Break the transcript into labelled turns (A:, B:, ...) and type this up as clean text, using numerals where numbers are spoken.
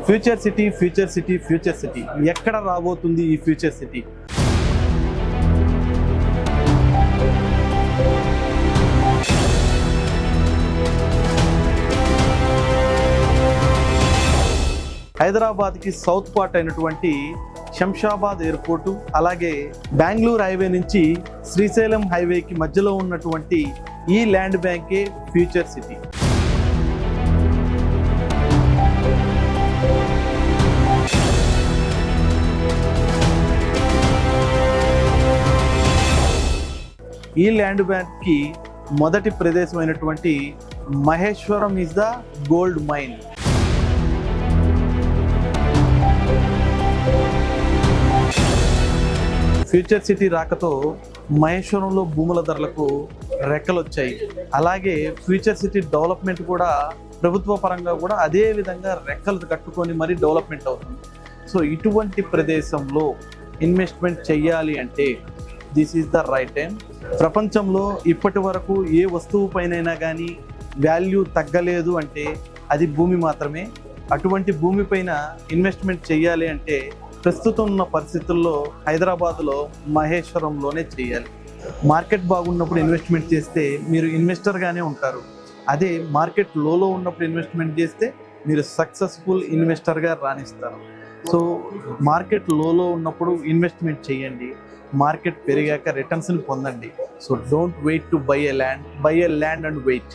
A: Future city future city future city ఎక్కడ రాబోతుంది ఈ ఫ్యూచర్ సిటీ? హైదరాబాద్కి సౌత్ పార్ట్ అయినటువంటి శంషాబాద్ ఎయిర్పోర్టు, అలాగే బెంగళూరు హైవే నుంచి శ్రీశైలం హైవేకి మధ్యలో ఉన్నటువంటి ఈ ల్యాండ్ బ్యాంకే ఫ్యూచర్ సిటీ. ఈ ల్యాండ్ బ్యాంక్కి మొదటి ప్రదేశమైనటువంటి Maheshwaram is the gold mine. Future city రాకతో మహేశ్వరంలో భూముల ధరలకు రెక్కలు వచ్చాయి. అలాగే ఫ్యూచర్ సిటీ డెవలప్మెంట్ కూడా ప్రభుత్వ పరంగా కూడా అదే విధంగా రెక్కలు కట్టుకొని మరీ డెవలప్మెంట్ అవుతుంది. సో ఇటువంటి ప్రదేశంలో ఇన్వెస్ట్మెంట్ చేయాలి అంటే this is the right time. ప్రపంచంలో ఇప్పటి వరకు ఏ వస్తువు పైనైనా కానీ వాల్యూ తగ్గలేదు అంటే అది భూమి మాత్రమే. అటువంటి భూమి పైన ఇన్వెస్ట్మెంట్ చేయాలి అంటే ప్రస్తుతం ఉన్న పరిస్థితుల్లో హైదరాబాద్లో మహేశ్వరంలోనే చేయాలి. మార్కెట్ బాగున్నప్పుడు ఇన్వెస్ట్మెంట్ చేస్తే మీరు ఇన్వెస్టర్గానే ఉంటారు. అదే మార్కెట్ లోలో ఉన్నప్పుడు ఇన్వెస్ట్మెంట్ చేస్తే మీరు సక్సెస్ఫుల్ ఇన్వెస్టర్గా రాణిస్తారు. సో మార్కెట్ లోలో ఉన్నప్పుడు ఇన్వెస్ట్మెంట్ చేయండి, మార్కెట్ పెరిగాక రిటర్న్స్ని పొందండి. So don't wait to buy a land and wait.